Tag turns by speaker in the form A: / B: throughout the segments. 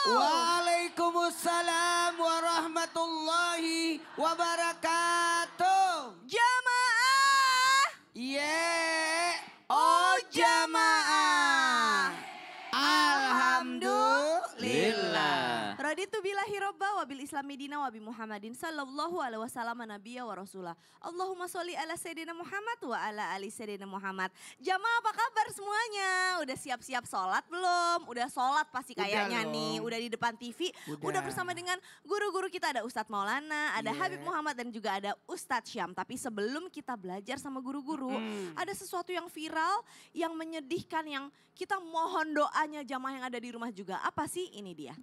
A: Waalaikumsalam warahmatullahi wabarakatuh.
B: Jamaah.
A: Oh jamaah. Alhamdulillah.
B: Raditu billahi robba wabil islami dina wabi Muhammadin sallallahu alaihi wasallam nabiyya wa rasulah. Allahumma sholli ala sayyidina Muhammad wa ala ali sayyidina Muhammad. Jamaah apa kabar semuanya? Udah siap-siap sholat belum? Udah sholat pasti kayaknya nih. Udah di depan TV. Udah bersama dengan guru-guru kita, ada Ustadz Maulana, ada Habib Muhammad dan juga ada Ustadz Syam. Tapi sebelum kita belajar sama guru-guru, ada sesuatu yang viral, yang menyedihkan, yang kita mohon doanya jamaah yang ada di rumah juga. Apa sih? Ini dia.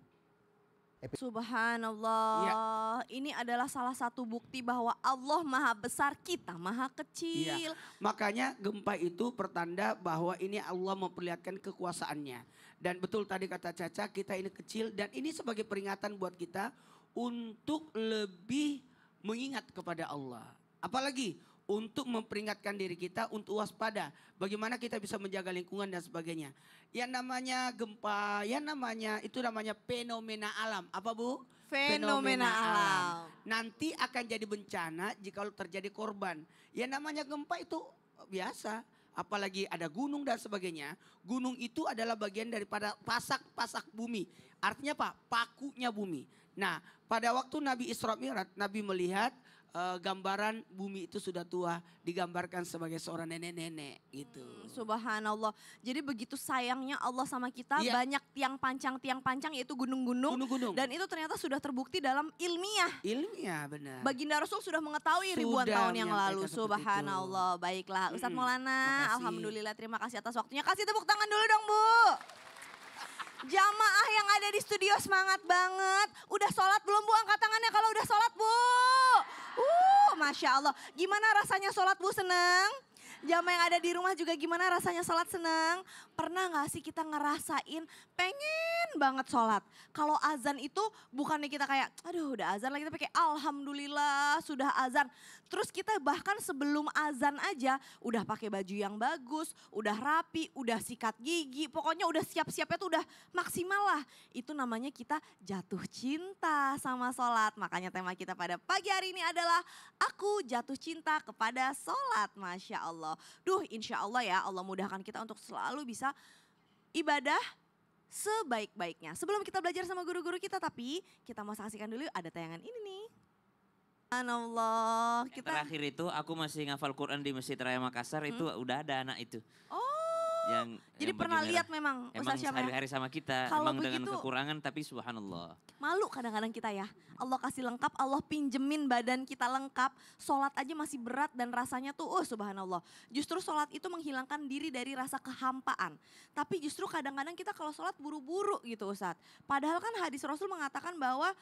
B: Subhanallah, ini adalah salah satu bukti bahwa Allah maha besar, kita maha kecil.
A: Makanya gempa itu pertanda bahwa ini Allah memperlihatkan kekuasaannya. Dan betul tadi kata Caca, kita ini kecil dan ini sebagai peringatan buat kita untuk lebih mengingat kepada Allah. Apalagi untuk memperingatkan diri kita untuk waspada. Bagaimana kita bisa menjaga lingkungan dan sebagainya. Yang namanya gempa, itu namanya fenomena alam. Apa Bu?
B: Fenomena alam.
A: Nanti akan jadi bencana jika terjadi korban. Yang namanya gempa itu biasa. Apalagi ada gunung dan sebagainya. Gunung itu adalah bagian daripada pasak-pasak bumi. Artinya apa? Pakunya bumi. Nah, pada waktu Nabi Isra Mi'raj, Nabi melihat gambaran bumi itu sudah tua, digambarkan sebagai seorang nenek-nenek gitu.
B: Subhanallah. Jadi begitu sayangnya Allah sama kita, banyak tiang pancang yaitu gunung-gunung. Dan itu ternyata sudah terbukti dalam ilmiah.
A: Ilmiah benar.
B: Baginda Rasul sudah mengetahui ribuan tahun yang lalu. Subhanallah. Baiklah Ustadz Maulana, alhamdulillah terima kasih atas waktunya. Kasih tepuk tangan dulu dong Bu. Jamaah yang ada di studio semangat banget. Udah sholat belum Bu? Angkat tangannya kalau udah sholat Bu. Masya Allah. Gimana rasanya sholat Bu? Seneng? Jamaah yang ada di rumah juga gimana rasanya sholat? Seneng? Pernah gak sih kita ngerasain pengen banget sholat? Kalau azan itu bukannya kita kayak aduh udah azan lagi, tapi kayak alhamdulillah sudah azan. Terus kita bahkan sebelum azan aja udah pakai baju yang bagus, udah rapi, udah sikat gigi. Pokoknya udah siap-siapnya tuh udah maksimal lah. Itu namanya kita jatuh cinta sama sholat. Makanya tema kita pada pagi hari ini adalah aku jatuh cinta kepada sholat. Masya Allah. Duh insya Allah ya Allah mudahkan kita untuk selalu bisa ibadah sebaik-baiknya. Sebelum kita belajar sama guru-guru kita, tapi kita mau saksikan dulu ada tayangan ini nih. Subhanallah.
C: Terakhir itu aku masih ngafal Quran di Masjid Raya Makassar, itu udah ada anak itu.
B: Jadi pernah lihat memang Ustaz Syam ya?
C: Hari-hari sama kita,
B: kalau
C: emang
B: begitu,
C: dengan kekurangan tapi subhanallah.
B: Malu kadang-kadang kita ya, Allah kasih lengkap, Allah pinjemin badan kita lengkap, sholat aja masih berat dan rasanya tuh subhanallah. Justru sholat itu menghilangkan diri dari rasa kehampaan. Tapi justru kadang-kadang kita kalau sholat buru-buru gitu Ustadz. Padahal kan hadis Rasul mengatakan bahwa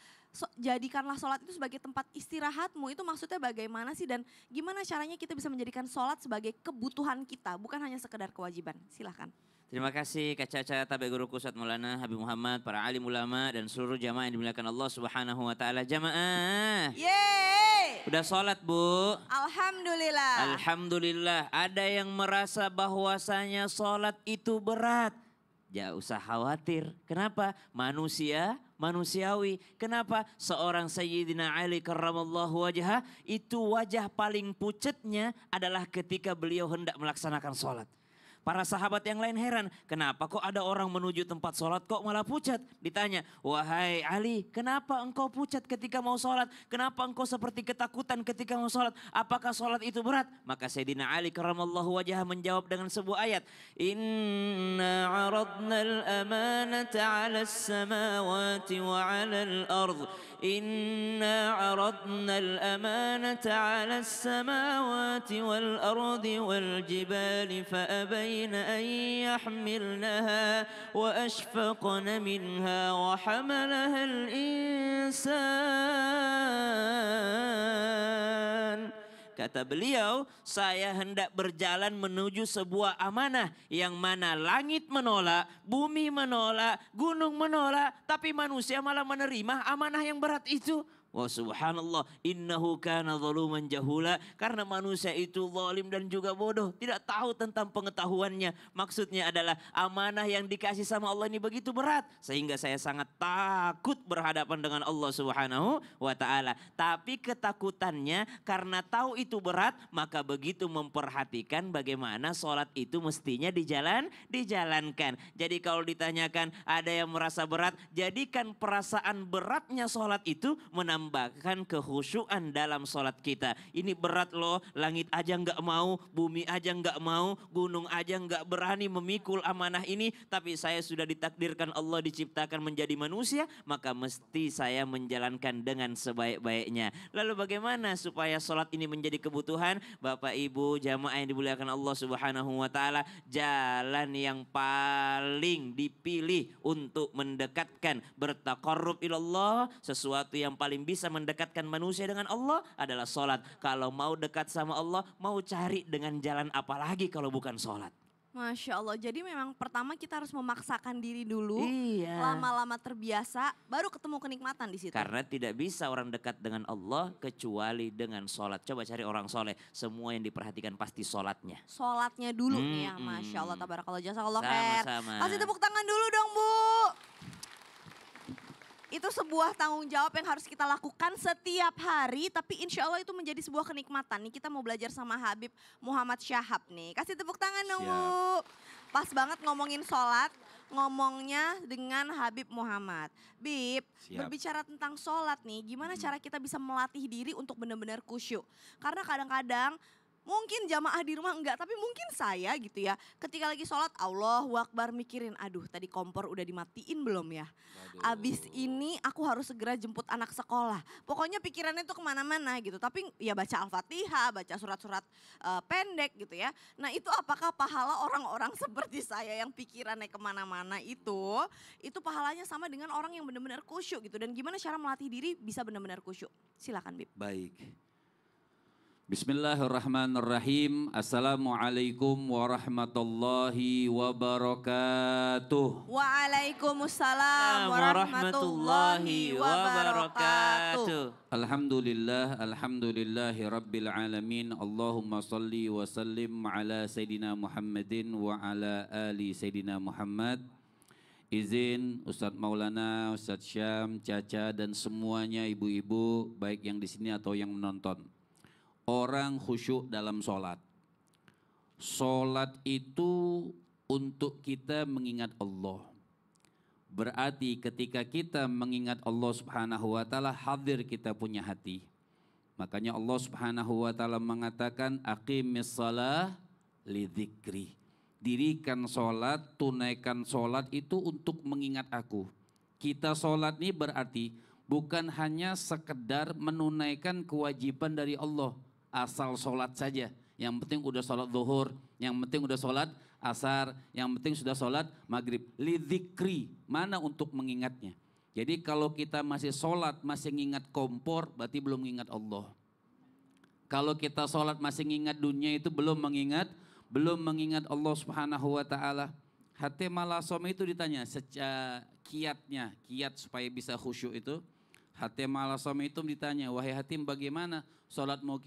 B: jadikanlah sholat itu sebagai tempat istirahatmu. Itu maksudnya bagaimana sih dan gimana caranya kita bisa menjadikan sholat sebagai kebutuhan kita, bukan hanya sekedar kewajiban. Silahkan.
C: Terima kasih Kak Caca, Tabe Guruku Ustadz Maulana, Habib Muhammad, para alim ulama dan seluruh jamaah yang dimuliakan Allah Subhanahu wa taala. Jamaah.
B: Yeay.
C: Udah sholat Bu?
B: Alhamdulillah.
C: Alhamdulillah. Ada yang merasa bahwasanya sholat itu berat. Gak usah khawatir. Kenapa? Manusiawi. Kenapa? Seorang Sayyidina Ali karramallahu wajhah, itu wajah paling pucetnya adalah ketika beliau hendak melaksanakan sholat. Para sahabat yang lain heran, kenapa kok ada orang menuju tempat sholat kok malah pucat? Ditanya, wahai Ali, kenapa engkau pucat ketika mau sholat? Kenapa engkau seperti ketakutan ketika mau sholat? Apakah sholat itu berat? Maka Sayyidina Ali karramallahu wajhah menjawab dengan sebuah ayat. Inna aradna al-amanata ala as-samawati wa ala al-ard. Inna aradna al-amanata ala as-samawati wal-ardi wal-jibali fa'abayin أن يحملنها وأشفقن منها وحملها الإنسان. Kata beliau, saya hendak berjalan menuju sebuah amanah yang mana langit menolak, bumi menolak, gunung menolak, tapi manusia malah menerima amanah yang berat itu. Wa subhanallah, innahu kana zaluman jahula. Karena manusia itu zalim dan juga bodoh, tidak tahu tentang pengetahuannya. Maksudnya adalah amanah yang dikasih sama Allah ini begitu berat, sehingga saya sangat takut berhadapan dengan Allah Subhanahu wa taala. Tapi ketakutannya karena tahu itu berat, maka begitu memperhatikan bagaimana sholat itu mestinya dijalankan. Jadi kalau ditanyakan ada yang merasa berat, jadikan perasaan beratnya sholat itu menambahkan kekhusyuan dalam sholat kita. Ini berat loh, langit aja nggak mau, bumi aja nggak mau, gunung aja nggak berani memikul amanah ini. Tapi saya sudah ditakdirkan Allah diciptakan menjadi manusia, maka mesti saya menjalankan dengan sebaik-baiknya. Lalu bagaimana supaya sholat ini menjadi kebutuhan? Bapak Ibu jamaah yang dimuliakan Allah Subhanahu wa taala, jalan yang paling dipilih untuk mendekatkan bertaqarrub ilallah, sesuatu yang paling bisa mendekatkan manusia dengan Allah adalah sholat. Kalau mau dekat sama Allah, mau cari dengan jalan apa lagi kalau bukan sholat?
B: Masya Allah, jadi memang pertama kita harus memaksakan diri dulu,
C: Iya.
B: lama-lama terbiasa, baru ketemu kenikmatan di situ.
C: Karena tidak bisa orang dekat dengan Allah kecuali dengan sholat. Coba cari orang soleh, semua yang diperhatikan pasti sholatnya.
B: Sholatnya dulu nih ya, Masya Allah, tabarakallah, jazakallah khair.
C: Sama-sama.
B: Kasih tepuk tangan dulu dong Bu. Itu sebuah tanggung jawab yang harus kita lakukan setiap hari, tapi insya Allah itu menjadi sebuah kenikmatan. Nih kita mau belajar sama Habib Muhammad Syahab nih. Kasih tepuk tangan dong Bu. Pas banget ngomongin sholat, ngomongnya dengan Habib Muhammad. Bib, berbicara tentang sholat nih, gimana cara kita bisa melatih diri untuk benar-benar khusyuk? Karena kadang-kadang mungkin jamaah di rumah enggak, tapi mungkin saya gitu ya. Ketika lagi sholat, Allahu Akbar mikirin, aduh tadi kompor udah dimatiin belum ya? Abis ini aku harus segera jemput anak sekolah. Pokoknya pikirannya tuh kemana-mana gitu. Tapi ya baca Al-Fatihah, baca surat-surat pendek gitu ya. Nah itu apakah pahala orang-orang seperti saya yang pikirannya kemana-mana itu pahalanya sama dengan orang yang benar-benar khusyuk gitu. Dan gimana cara melatih diri bisa benar-benar khusyuk? Silakan Bib.
D: Baik. Bismillahirrahmanirrahim. Assalamualaikum warahmatullahi wabarakatuh.
B: Waalaikumsalam warahmatullahi wabarakatuh.
D: Alhamdulillahi rabbil alamin. Allahumma salli wa sallim ala Sayyidina Muhammadin wa ala ali Sayyidina Muhammad. Izin Ustadz Maulana, Ustadz Syam, Caca dan semuanya ibu-ibu baik yang di sini atau yang menonton. Orang khusyuk dalam sholat. Sholat itu untuk kita mengingat Allah. Berarti ketika kita mengingat Allah Subhanahu wa taala, hadir kita punya hati. Makanya Allah Subhanahu wa taala mengatakan aqimis shalah lidzikri. Dirikan sholat, tunaikan sholat itu untuk mengingat aku. Kita sholat ini berarti bukan hanya sekedar menunaikan kewajiban dari Allah. Asal sholat saja, yang penting udah sholat zuhur, yang penting udah sholat asar, yang penting sudah sholat maghrib. Lidzikri, mana untuk mengingatnya. Jadi kalau kita masih sholat, masih ngingat kompor, berarti belum mengingat Allah. Kalau kita sholat masih ngingat dunia itu belum mengingat Allah Subhanahu wa taala. Hati malasom itu ditanya kiat supaya bisa khusyuk itu. Hatim al-Asam itu ditanya, wahai Hatim bagaimana sholat mau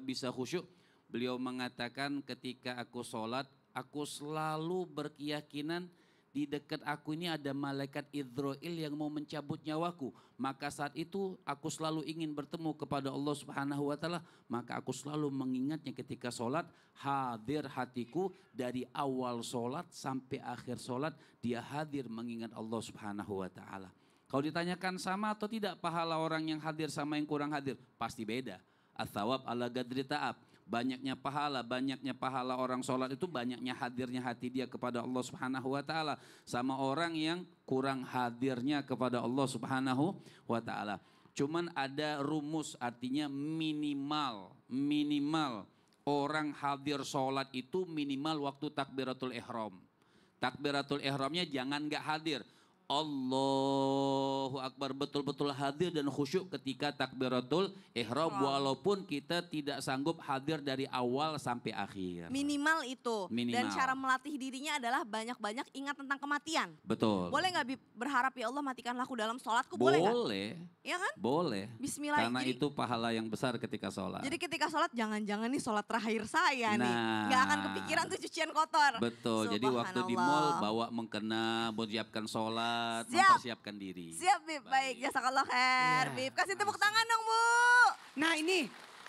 D: bisa khusyuk? Beliau mengatakan ketika aku sholat, aku selalu berkeyakinan di dekat aku ini ada malaikat Idzrail yang mau mencabut nyawaku. Maka saat itu aku selalu ingin bertemu kepada Allah Subhanahu wa taala. Maka aku selalu mengingatnya ketika sholat, hadir hatiku dari awal sholat sampai akhir sholat. Dia hadir mengingat Allah Subhanahu wa taala. Kalau ditanyakan sama atau tidak pahala orang yang hadir sama yang kurang hadir, pasti beda. Ats-tsawab ala qadri ta'ab. Banyaknya pahala orang sholat itu banyaknya hadirnya hati dia kepada Allah Subhanahu wa taala sama orang yang kurang hadirnya kepada Allah Subhanahu wa taala. Cuman ada rumus, artinya minimal orang hadir sholat itu minimal waktu takbiratul ihram. Takbiratul ihramnya jangan enggak hadir. Allahu Akbar, betul-betul hadir dan khusyuk ketika takbiratul ihram walaupun kita tidak sanggup hadir dari awal sampai akhir.
B: Minimal itu.
D: Minimal.
B: Dan cara melatih dirinya adalah banyak-banyak ingat tentang kematian.
D: Betul.
B: Boleh nggak Bib berharap ya Allah matikanlah aku dalam sholatku? Boleh nggak?
D: Boleh.
B: Iya kan?
D: Boleh.
B: Bismillah.
D: Karena itu pahala yang besar ketika sholat.
B: Jadi ketika sholat jangan-jangan nih sholat terakhir saya nih.
D: Nah.
B: Nggak akan kepikiran tuh cucian kotor.
D: Betul, jadi waktu di
B: Subhanallah.
D: mall bawa mengkena, menyiapkan sholat,
B: Siap.
D: mempersiapkan diri.
B: Siap Bib, baik. Jazakallah khair.
A: Iya.
B: Bib, kasih tepuk tangan dong Bu.
A: Nah ini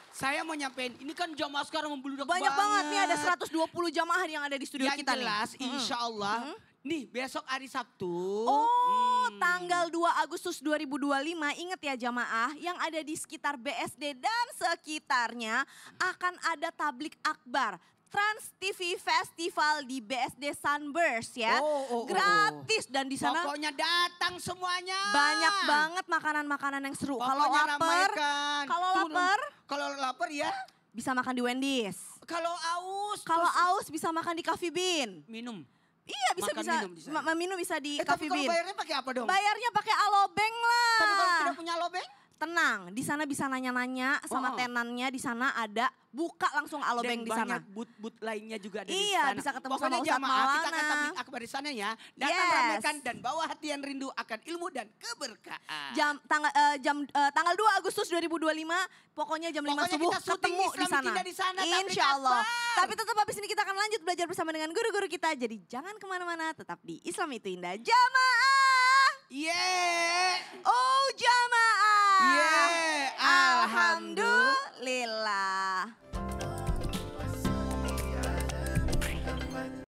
A: saya mau nyampein, ini kan jamaah sekarang membludak
B: Banyak banget nih, ada 120 jamaah yang ada di studio
A: Yang
B: kita
A: jelas
B: nih.
A: insya Allah, nih besok hari Sabtu.
B: Oh, tanggal 2 Agustus 2025, ingat ya jamaah yang ada di sekitar BSD dan sekitarnya akan ada tablik akbar. Trans TV Festival di BSD Sunburst ya. Gratis dan di sana
A: Pokoknya datang semuanya.
B: banyak banget makanan-makanan yang seru. Kalau
A: Pokoknya
B: lapar,
A: ramaikan.
B: kalau
A: Tuh,
B: lapar
A: Kalau lapar ya.
B: bisa makan di Wendy's.
A: Kalau aus.
B: Kalau
A: terus
B: aus bisa makan di Coffee Bean.
A: minum.
B: Iya bisa
A: Makan
B: bisa
A: minum di sana.
B: minum bisa di
A: Tapi
B: Coffee
A: kalau
B: Bean.
A: bayarnya pakai apa dong?
B: Bayarnya pakai alobank lah.
A: Tapi kalau tidak punya lobeng?
B: Tenang, di sana bisa nanya-nanya sama
A: Oh.
B: tenannya, di sana ada buka langsung alobank
A: Dan
B: di sana.
A: banyak but-but lainnya juga ada
B: Iya,
A: di sana.
B: bisa ketemu
A: Pokoknya
B: sama Ustadz
A: jamaah, kita
B: Maulana.
A: akan tablik akbar di sana ya. Datang
B: Yes.
A: ramaikan dan bawa hati yang rindu akan ilmu dan keberkahan.
B: Tanggal 2 Agustus 2025, pokoknya jam 5
A: Pokoknya
B: subuh
A: kita syuting
B: ketemu di
A: Islam
B: sana.
A: Cinta di sana, tablik
B: Insya Allah.
A: akbar.
B: Tapi tetap habis ini kita akan lanjut belajar bersama dengan guru-guru kita. Jadi jangan kemana-mana, tetap di Islam itu Indah. Jamaah!
A: Yeay.